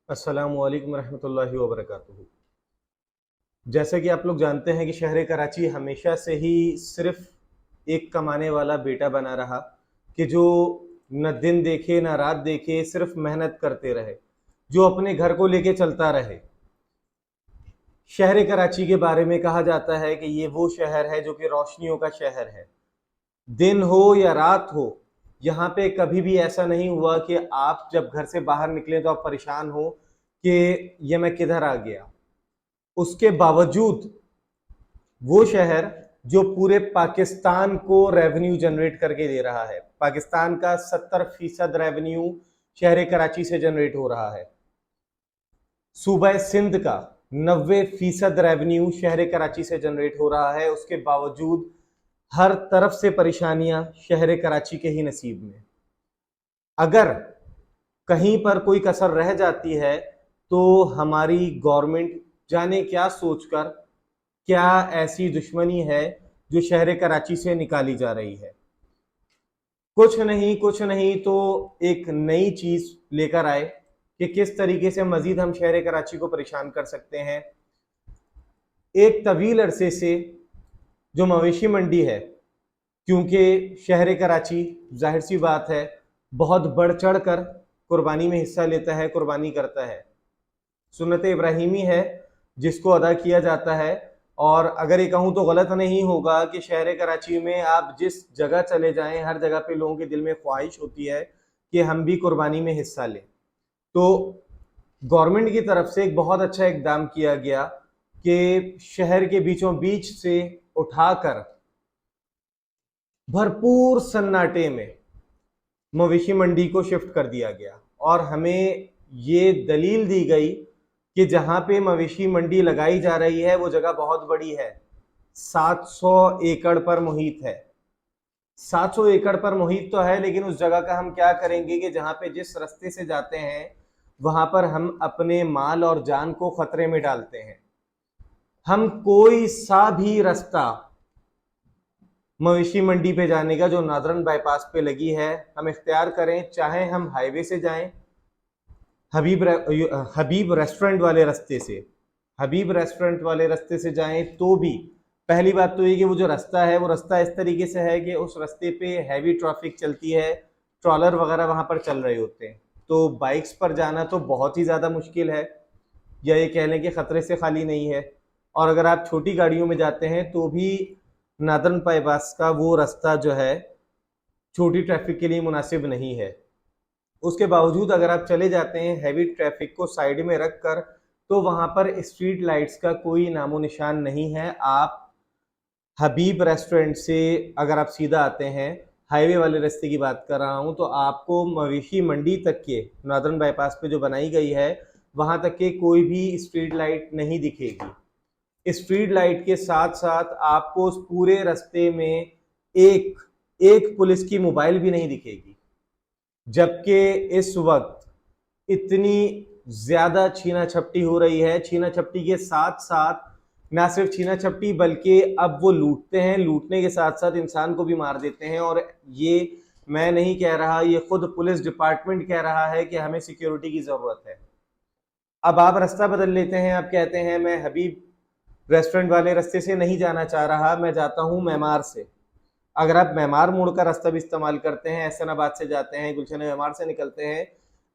अस्सलामु अलैकुम रहमतुल्लाहि व बरकातुहू। जैसे कि आप लोग जानते हैं कि शहर कराची हमेशा से ही सिर्फ एक कमाने वाला बेटा बना रहा कि जो न दिन देखे न रात देखे, सिर्फ मेहनत करते रहे, जो अपने घर को लेके चलता रहे। शहर कराची के बारे में कहा जाता है कि ये वो शहर है जो कि रोशनियों का शहर है। दिन हो या रात हो, यहाँ पे कभी भी ऐसा नहीं हुआ कि आप जब घर से बाहर निकले तो आप परेशान हो कि ये मैं किधर आ गया। उसके बावजूद वो शहर जो पूरे पाकिस्तान को रेवेन्यू जनरेट करके दे रहा है, पाकिस्तान का 70% रेवेन्यू शहर कराची से जनरेट हो रहा है। सूबा सिंध का 90% रेवेन्यू शहर कराची से जनरेट हो रहा है। उसके बावजूद हर तरफ से परेशानियां शहर कराची के ही नसीब में। अगर कहीं पर कोई कसर रह जाती है तो हमारी गवर्नमेंट जाने क्या सोचकर, क्या ऐसी दुश्मनी है जो शहर कराची से निकाली जा रही है। कुछ नहीं तो एक नई चीज लेकर आए कि किस तरीके से मजीद हम शहर कराची को परेशान कर सकते हैं। एक तवील अरसे से जो मवेशी मंडी है, क्योंकि शहर कराची जाहिर सी बात है बहुत बढ़ चढ़ कर कुर्बानी में हिस्सा लेता है, कुर्बानी करता है, सुन्नत इब्राहिमी है जिसको अदा किया जाता है। और अगर ये कहूँ तो गलत नहीं होगा कि शहर कराची में आप जिस जगह चले जाएं, हर जगह पे लोगों के दिल में ख्वाहिश होती है कि हम भी कुर्बानी में हिस्सा लें। तो गवर्नमेंट की तरफ से एक बहुत अच्छा इकदाम किया गया कि शहर के बीचों बीच से उठाकर भरपूर सन्नाटे में मवेशी मंडी को शिफ्ट कर दिया गया और हमें ये दलील दी गई कि जहां पे मवेशी मंडी लगाई जा रही है वो जगह बहुत बड़ी है, 700 एकड़ पर मुहित है। 700 एकड़ पर मुहित तो है, लेकिन उस जगह का हम क्या करेंगे कि जहां पे जिस रास्ते से जाते हैं वहां पर हम अपने माल और जान को खतरे में डालते हैं। हम कोई सा भी रास्ता मवेशी मंडी पे जाने का जो नादरन बाईपास पे लगी है हम इख्तियार करें, चाहे हम हाईवे से जाएं, हबीब रेस्टोरेंट वाले रास्ते से, हबीब रेस्टोरेंट वाले रास्ते से जाएं तो भी पहली बात तो ये कि वो जो रास्ता है वो रास्ता इस तरीके से है कि उस रास्ते पे हैवी ट्रैफिक चलती है, ट्रॉलर वगैरह वहां पर चल रहे होते हैं, तो बाइक्स पर जाना तो बहुत ही ज़्यादा मुश्किल है, या ये कह लें कि ख़तरे से खाली नहीं है। और अगर आप छोटी गाड़ियों में जाते हैं तो भी नादरन बाईपास का वो रास्ता जो है छोटी ट्रैफिक के लिए मुनासिब नहीं है। उसके बावजूद अगर आप चले जाते हैं हैवी ट्रैफिक को साइड में रख कर, तो वहां पर स्ट्रीट लाइट्स का कोई नामो निशान नहीं है। आप हबीब रेस्टोरेंट से अगर आप सीधा आते हैं, हाईवे वाले रास्ते की बात कर रहा हूं, तो आपको मवेशी मंडी तक के नादरन बाईपास पे जो बनाई गई है वहां तक के कोई भी स्ट्रीट लाइट नहीं दिखेगी। स्ट्रीट लाइट के साथ साथ आपको उस पूरे रास्ते में एक एक पुलिस की मोबाइल भी नहीं दिखेगी, जबकि इस वक्त इतनी ज्यादा छीना झपटी हो रही है। छीना झपटी के साथ साथ ना सिर्फ छीना झपटी बल्कि अब वो लूटते हैं, लूटने के साथ साथ इंसान को भी मार देते हैं। और ये मैं नहीं कह रहा, ये खुद पुलिस डिपार्टमेंट कह रहा है कि हमें सिक्योरिटी की जरूरत है। अब आप रास्ता बदल लेते हैं, आप कहते हैं मैं हबीब रेस्टोरेंट वाले रास्ते से नहीं जाना चाह रहा, मैं जाता हूं मेमार से। अगर आप मेमार मोड़ का रास्ता भी इस्तेमाल करते हैं, एहसनाबाद से जाते हैं, गुलशन मेमार से निकलते हैं,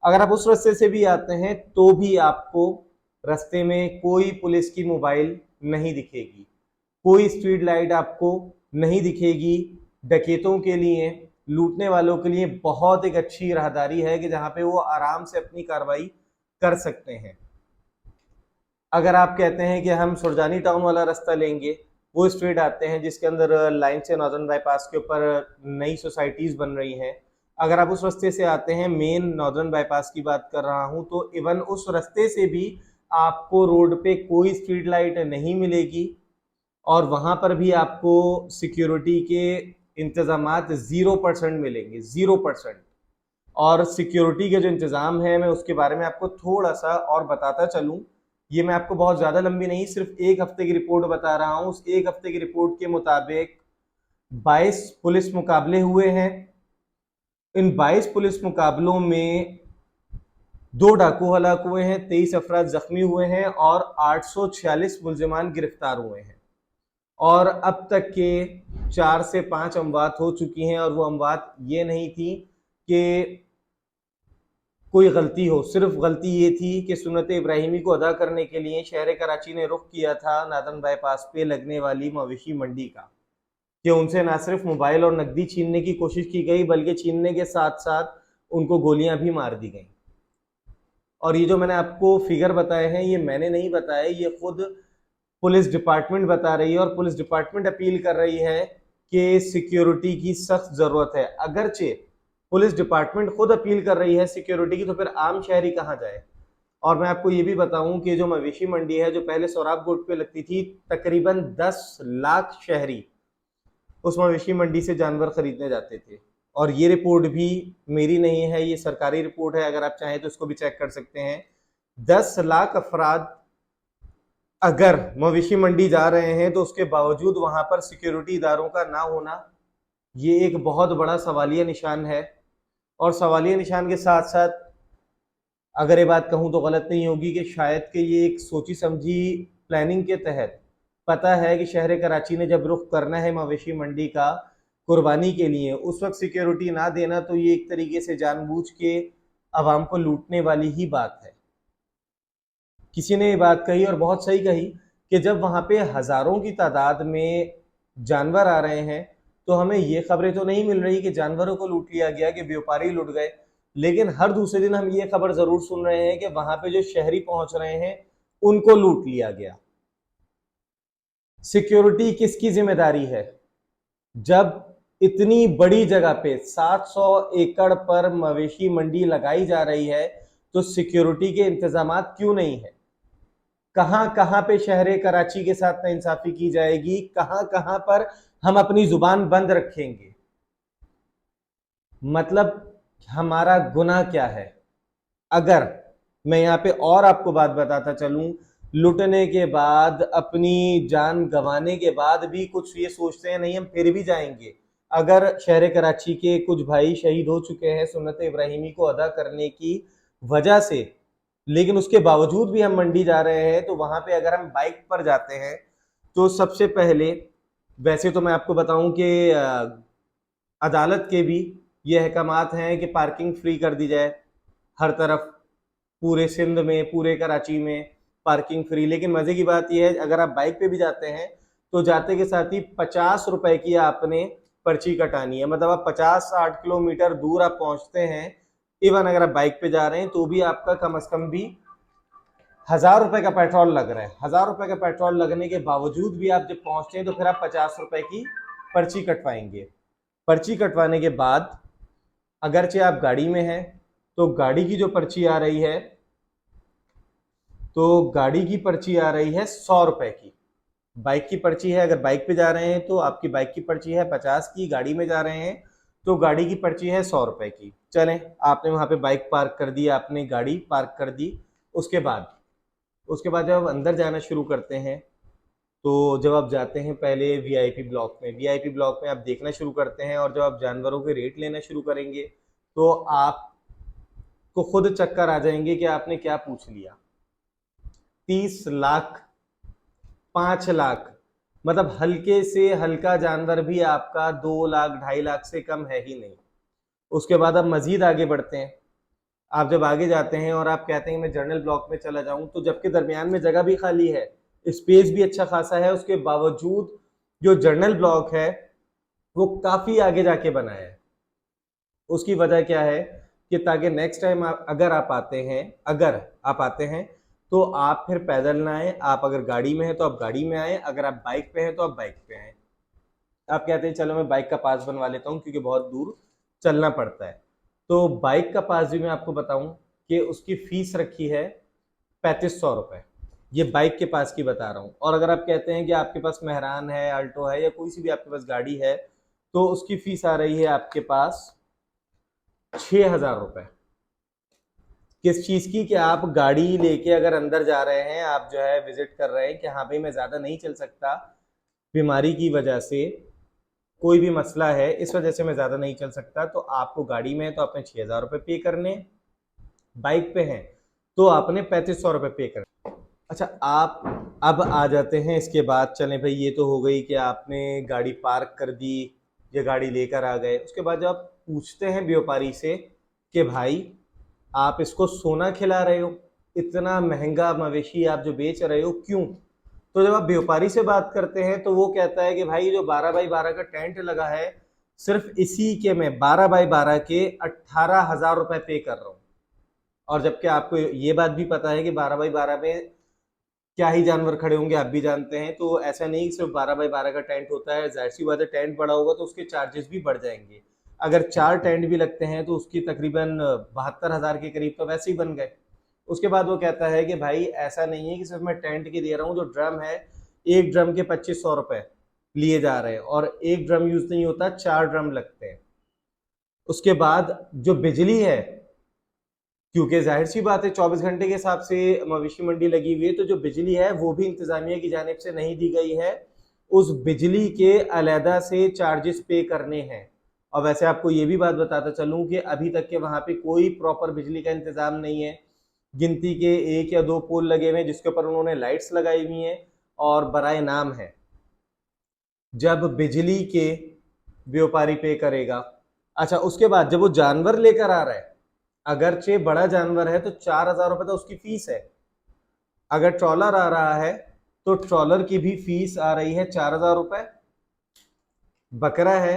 अगर आप उस रास्ते से भी आते हैं तो भी आपको रास्ते में कोई पुलिस की मोबाइल नहीं दिखेगी, कोई स्ट्रीट लाइट आपको नहीं दिखेगी। डकैतों के लिए, लूटने वालों के लिए बहुत एक अच्छी राहदारी है कि जहां पे वो आराम से अपनी कार्रवाई कर सकते हैं। अगर आप कहते हैं कि हम सुरजानी टाउन वाला रास्ता लेंगे, वो स्ट्रीट आते हैं जिसके अंदर लाइन से नॉर्दर्न बाईपास के ऊपर नई सोसाइटीज बन रही हैं। अगर आप उस रास्ते से आते हैं, मेन नॉर्दर्न बाईपास की बात कर रहा हूं, तो इवन उस रास्ते से भी आपको रोड पे कोई स्ट्रीट लाइट नहीं मिलेगी और वहां पर भी आपको सिक्योरिटी के इंतजामात 0% मिलेंगे, 0%। और सिक्योरिटी के जो इंतजाम है मैं उसके बारे में आपको थोड़ा सा और बताता चलूं। ये मैं आपको बहुत ज्यादा लंबी नहीं, सिर्फ एक हफ्ते की रिपोर्ट बता रहा हूं। उस एक हफ्ते की रिपोर्ट के मुताबिक 22 पुलिस मुकाबले हुए हैं। इन 22 पुलिस मुकाबलों में 2 डाकू हलाक हुए हैं, 23 अफराद जख्मी हुए हैं और 846 मुल्जिमान गिरफ्तार हुए हैं। और अब तक के 4 से 5 अमवात हो चुकी हैं, और वो अमवात ये नहीं थी कि कोई गलती हो, सिर्फ गलती ये थी कि सुन्नत इब्राहिमी को अदा करने के लिए शहर कराची ने रुख किया था नादन बाईपास पे लगने वाली मवेशी मंडी का, कि उनसे ना सिर्फ मोबाइल और नकदी छीनने की कोशिश की गई, बल्कि छीनने के साथ साथ उनको गोलियां भी मार दी गई। और ये जो मैंने आपको फिगर बताए हैं, ये मैंने नहीं बताए, ये खुद पुलिस डिपार्टमेंट बता रही है, और पुलिस डिपार्टमेंट अपील कर रही है कि सिक्योरिटी की सख्त जरूरत है। अगरचे पुलिस डिपार्टमेंट खुद अपील कर रही है सिक्योरिटी की, तो फिर आम शहरी कहाँ जाए। और मैं आपको ये भी बताऊं कि जो मवेशी मंडी है, जो पहले सोराब गोट पे लगती थी, तकरीबन 10 लाख शहरी उस मवेशी मंडी से जानवर खरीदने जाते थे। और ये रिपोर्ट भी मेरी नहीं है, ये सरकारी रिपोर्ट है, अगर आप चाहें तो इसको भी चेक कर सकते हैं। 10 लाख अफराद अगर मवेशी मंडी जा रहे हैं, तो उसके बावजूद वहां पर सिक्योरिटी इदारों का ना होना, ये एक बहुत बड़ा सवालिया निशान है। और सवालिया निशान के साथ साथ अगर ये बात कहूं तो गलत नहीं होगी कि शायद कि ये एक सोची समझी प्लानिंग के तहत पता है कि शहर कराची ने जब रुख करना है मवेशी मंडी का कुर्बानी के लिए, उस वक्त सिक्योरिटी ना देना, तो ये एक तरीके से जानबूझ के आवाम को लूटने वाली ही बात है। किसी ने ये बात कही और बहुत सही कही कि जब वहां पे हजारों की तादाद में जानवर आ रहे हैं, तो हमें ये खबरें तो नहीं मिल रही कि जानवरों को लूट लिया गया, कि व्यापारी लूट गए, लेकिन हर दूसरे दिन हम ये खबर जरूर सुन रहे हैं कि वहां पे जो शहरी पहुंच रहे हैं उनको लूट लिया गया। सिक्योरिटी किसकी जिम्मेदारी है? जब इतनी बड़ी जगह पे 700 एकड़ पर मवेशी मंडी लगाई जा रही है, तो सिक्योरिटी के इंतजाम क्यों नहीं है? कहां कहां पे शहर कराची के साथ नाइंसाफी की जाएगी, कहां कहां पर हम अपनी जुबान बंद रखेंगे? मतलब हमारा गुनाह क्या है? अगर मैं यहाँ पे और आपको बात बताता चलूं, लुटने के बाद, अपनी जान गंवाने के बाद भी कुछ ये सोचते हैं नहीं हम फिर भी जाएंगे। अगर शहर कराची के कुछ भाई शहीद हो चुके हैं सुन्नत इब्राहिमी को अदा करने की वजह से, लेकिन उसके बावजूद भी हम मंडी जा रहे हैं, तो वहां पे अगर हम बाइक पर जाते हैं, तो सबसे पहले, वैसे तो मैं आपको बताऊं कि अदालत के भी ये अहकामात हैं कि पार्किंग फ्री कर दी जाए हर तरफ, पूरे सिंध में, पूरे कराची में पार्किंग फ्री। लेकिन मजे की बात यह है, अगर आप बाइक पे भी जाते हैं, तो जाते के साथ ही 50 रुपए की आपने पर्ची कटानी है। मतलब आप 50-60 किलोमीटर दूर आप पहुंचते हैं, इवन अगर आप बाइक पे जा रहे हैं, तो भी आपका कम से कम भी 1000 रुपए का पेट्रोल लग रहा है। 1000 रुपए का पेट्रोल लगने के बावजूद भी आप जब पहुंचते हैं, तो फिर आप 50 रुपए की पर्ची कटवाएंगे। पर्ची कटवाने के बाद अगरचे आप गाड़ी में हैं, तो गाड़ी की जो पर्ची आ रही है, तो गाड़ी की पर्ची आ रही है 100 रुपए की। बाइक की पर्ची है, अगर बाइक पे जा रहे हैं तो आपकी बाइक की पर्ची है 50 की, गाड़ी में जा रहे हैं तो गाड़ी की पर्ची है 100 रुपए की। चलें, आपने वहां पे बाइक पार्क कर दी, आपने गाड़ी पार्क कर दी। उसके बाद जब आप अंदर जाना शुरू करते हैं, तो जब आप जाते हैं पहले वीआईपी ब्लॉक में, वीआईपी ब्लॉक में आप देखना शुरू करते हैं, और जब आप जानवरों के रेट लेना शुरू करेंगे, तो आपको खुद चक्कर आ जाएंगे कि आपने क्या पूछ लिया। 30 लाख, 5 लाख, मतलब हल्के से हल्का जानवर भी आपका 2 लाख 2.5 लाख से कम है ही नहीं। उसके बाद आप मजीद आगे बढ़ते हैं। आप जब आगे जाते हैं और आप कहते हैं मैं जर्नल ब्लॉक में चला जाऊं, तो जबकि दरमियान में जगह भी खाली है, स्पेस भी अच्छा खासा है, उसके बावजूद जो जर्नल ब्लॉक है वो काफी आगे जाके बना है। उसकी वजह क्या है कि ताकि नेक्स्ट टाइम अगर आप आते हैं, तो आप फिर पैदल ना आए। आप अगर गाड़ी में हैं तो आप गाड़ी में आए, अगर आप बाइक पे हैं तो आप बाइक पे आए। आप कहते हैं चलो मैं बाइक का पास बनवा लेता हूँ क्योंकि बहुत दूर चलना पड़ता है, तो बाइक का पास भी मैं आपको बताऊं कि उसकी फीस रखी है 3500 रुपए। ये बाइक के पास की बता रहा हूँ। और अगर आप कहते हैं कि आपके पास मेहरान है, अल्टो है, या कोई सी भी आपके पास गाड़ी है, तो उसकी फीस आ रही है आपके पास 6000 रुपए। किस चीज की? कि आप गाड़ी लेके अगर अंदर जा रहे हैं, आप जो है विजिट कर रहे हैं कि हाँ भाई मैं ज्यादा नहीं चल सकता, बीमारी की वजह से कोई भी मसला है, इस वजह से मैं ज्यादा नहीं चल सकता, तो आपको गाड़ी में है तो आपने 6000 रुपए पे करने। बाइक पे हैं तो आपने 3500 रुपये पे कर। अच्छा, आप अब आ जाते हैं इसके बाद, चलें भाई ये तो हो गई कि आपने गाड़ी पार्क कर दी या गाड़ी लेकर आ गए। उसके बाद जब आप पूछते हैं व्यापारी से कि भाई आप इसको सोना खिला रहे हो, इतना महंगा मवेशी आप जो बेच रहे हो क्यों? तो जब आप व्यापारी से बात करते हैं तो वो कहता है कि भाई जो 12x12 का टेंट लगा है, सिर्फ इसी के मैं 12x12 के 18,000 रुपए पे कर रहा हूँ। और जबकि आपको ये बात भी पता है कि 12x12 में क्या ही जानवर खड़े होंगे, आप भी जानते हैं। तो ऐसा नहीं कि सिर्फ 12x12 का टेंट होता है, जाहिर सी बात है टेंट बड़ा होगा तो उसके चार्जेस भी बढ़ जाएंगे। अगर 4 टेंट भी लगते हैं तो उसकी तकरीबन 72,000 के करीब तो वैसे ही बन गए। उसके बाद वो कहता है कि भाई ऐसा नहीं है कि सिर्फ मैं टेंट के दे रहा हूँ, जो ड्रम है एक ड्रम के 2500 रुपए लिए जा रहे हैं, और एक ड्रम यूज नहीं होता, 4 ड्रम लगते हैं। उसके बाद जो बिजली है, क्योंकि जाहिर सी बात है 24 घंटे के हिसाब से मवेशी मंडी लगी हुई है, तो जो बिजली है वो भी इंतजामिया की जानिब से नहीं दी गई है, उस बिजली के अलहदा से चार्जेस पे करने हैं। और वैसे आपको ये भी बात बताता चलूं कि अभी तक के वहां पे कोई प्रॉपर बिजली का इंतजाम नहीं है। गिनती के 1 या 2 पोल लगे हुए हैं जिसके ऊपर उन्होंने लाइट्स लगाई हुई हैं, और बराए नाम है जब बिजली के व्यापारी पे करेगा। अच्छा, उसके बाद जब वो जानवर लेकर आ रहा है, अगरचे बड़ा जानवर है तो 4,000 रुपए तो उसकी फीस है। अगर ट्रॉलर आ रहा है तो ट्रॉलर की भी फीस आ रही है 4,000 रुपए। बकरा है,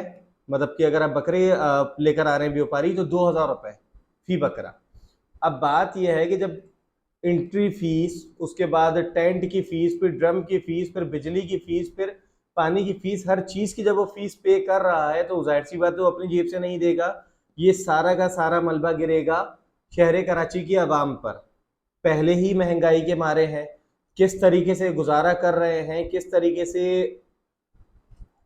मतलब कि अगर आप बकरे लेकर आ रहे हैं व्यापारी तो 2,000 रुपए फी बकरा। अब बात यह है कि जब एंट्री फीस, उसके बाद टेंट की फीस, फिर ड्रम की फीस, फिर बिजली की फीस, फिर पानी की फीस, हर चीज की जब वो फीस पे कर रहा है तो जाहिर सी बात है वो अपनी जेब से नहीं देगा। ये सारा का सारा मलबा गिरेगा शहर कराची की आवाम पर। पहले ही महंगाई के मारे हैं, किस तरीके से गुजारा कर रहे हैं, किस तरीके से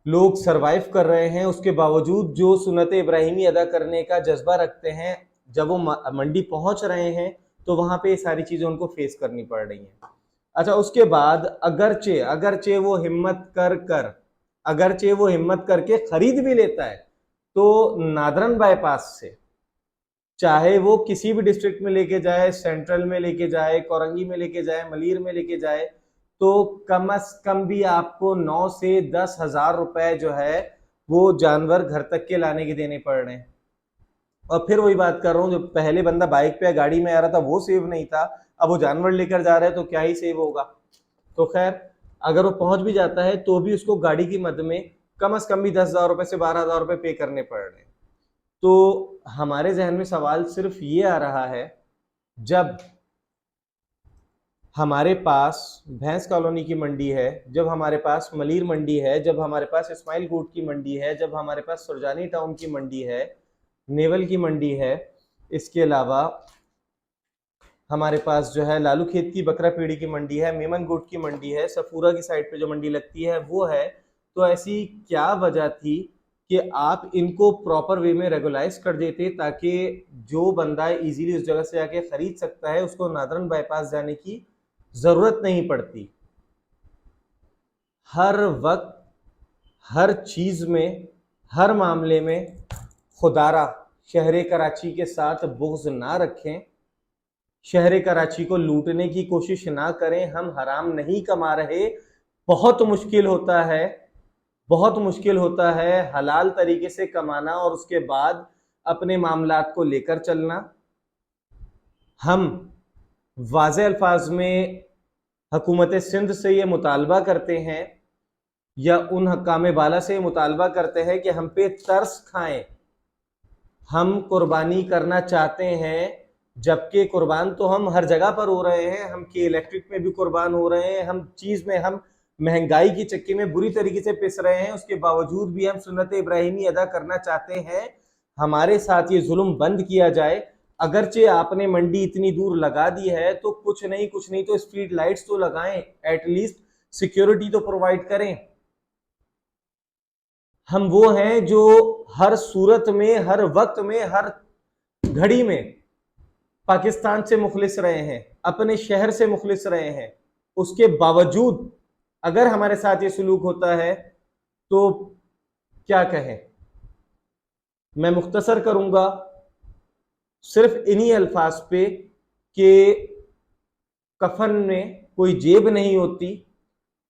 लोग सरवाइव कर रहे हैं, उसके बावजूद जो सुन्नत इब्राहिमी अदा करने का जज्बा रखते हैं, जब वो मंडी पहुंच रहे हैं तो वहां पे ये सारी चीजें उनको फेस करनी पड़ रही हैं। अच्छा, उसके बाद अगरचे अगरचे वो हिम्मत अगरचे वो हिम्मत करके खरीद भी लेता है तो नादरन बाईपास से, चाहे वो किसी भी डिस्ट्रिक्ट में लेके जाए, सेंट्रल में लेके जाए, कोरंगी में लेके जाए, मलीर में लेके जाए, तो कम अज कम भी आपको 9 से 10,000 रुपए जो है वो जानवर घर तक के लाने के देने पड़ रहे हैं। और फिर वही बात कर रहा हूँ, जो पहले बंदा बाइक पे या गाड़ी में आ रहा था वो सेव नहीं था, अब वो जानवर लेकर जा रहा है तो क्या ही सेव होगा। तो खैर, अगर वो पहुंच भी जाता है तो भी उसको गाड़ी की मद में कम से कम भी 10,000 रुपए से 12,000 रुपए पे करने पड़ रहे हैं। तो हमारे जहन में सवाल सिर्फ ये आ रहा है, जब हमारे पास भैंस कॉलोनी की मंडी है, जब हमारे पास मलीर मंडी है, जब हमारे पास इस्माइल गोट की मंडी है, जब हमारे पास सुरजानी टाउन की मंडी है, नेवल की मंडी है, इसके अलावा हमारे पास जो है लालू खेत की बकरा पीढ़ी की मंडी है, मेमन गोट की मंडी है, सफूरा की साइड पे जो मंडी लगती है वो है। तो ऐसी क्या वजह थी कि आप इनको प्रॉपर वे में रेगुलाइज कर देते ताकि जो बंदा इजीली उस जगह से आके खरीद सकता है उसको नादरन बाईपास जाने की जरूरत नहीं पड़ती। हर वक्त, हर चीज में, हर मामले में खुदारा शहर कराची के साथ बुग़्ज़ ना रखें, शहर कराची को लूटने की कोशिश ना करें। हम हराम नहीं कमा रहे। बहुत मुश्किल होता है, बहुत मुश्किल होता है हलाल तरीके से कमाना और उसके बाद अपने मामलात को लेकर चलना। हम वाज़े अल्फाज में हुकूमत सिंध से ये मुतालबा करते हैं या उन हकाम बाला से मुतालबा करते हैं कि हम पे तरस खाएं। हम कुर्बानी करना चाहते हैं, जबकि कुर्बान तो हम हर जगह पर हो रहे हैं। हम के इलेक्ट्रिक में भी कुर्बान हो रहे हैं, हम चीज़ में, हम महंगाई की चक्की में बुरी तरीके से पिस रहे हैं। उसके बावजूद भी हम सुन्नत इब्राहिमी अदा करना चाहते हैं। हमारे साथ ये जुल्म बंद किया जाए। अगरचे आपने मंडी इतनी दूर लगा दी है तो कुछ नहीं तो स्ट्रीट लाइट्स तो लगाएं, एटलीस्ट सिक्योरिटी तो प्रोवाइड करें। हम वो हैं जो हर सूरत में, हर वक्त में, हर घड़ी में पाकिस्तान से मुखलिस रहे हैं, अपने शहर से मुखलिस रहे हैं। उसके बावजूद अगर हमारे साथ ये सलूक होता है तो क्या कहें। मैं मुख्तसर करूंगा, सिर्फ इन्हीं अल्फाज पे कि कफन में कोई जेब नहीं होती,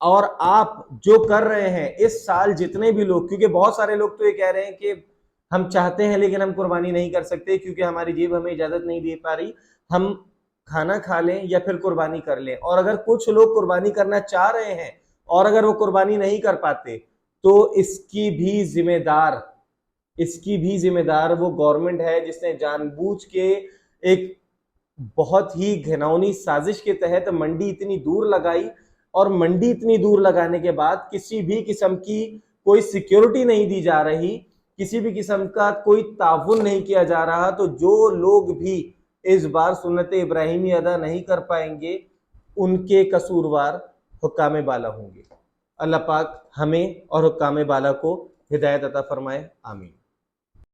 और आप जो कर रहे हैं इस साल जितने भी लोग, क्योंकि बहुत सारे लोग तो ये कह रहे हैं कि हम चाहते हैं लेकिन हम कुर्बानी नहीं कर सकते क्योंकि हमारी जेब हमें इजाजत नहीं दे पा रही, हम खाना खा लें या फिर कुर्बानी कर लें। और अगर कुछ लोग कुर्बानी करना चाह रहे हैं और अगर वो कुर्बानी नहीं कर पाते तो इसकी भी जिम्मेदार वो गवर्नमेंट है जिसने जानबूझ के एक बहुत ही घिनौनी साजिश के तहत मंडी इतनी दूर लगाई, और मंडी इतनी दूर लगाने के बाद किसी भी किस्म की कोई सिक्योरिटी नहीं दी जा रही, किसी भी किस्म का कोई ताउन नहीं किया जा रहा। तो जो लोग भी इस बार सुन्नत इब्राहिमी अदा नहीं कर पाएंगे उनके कसूरवार हुक्काम बाला होंगे। अल्लाह पाक हमें और हुक्काम बाला को हिदायत अता फरमाए, आमीन।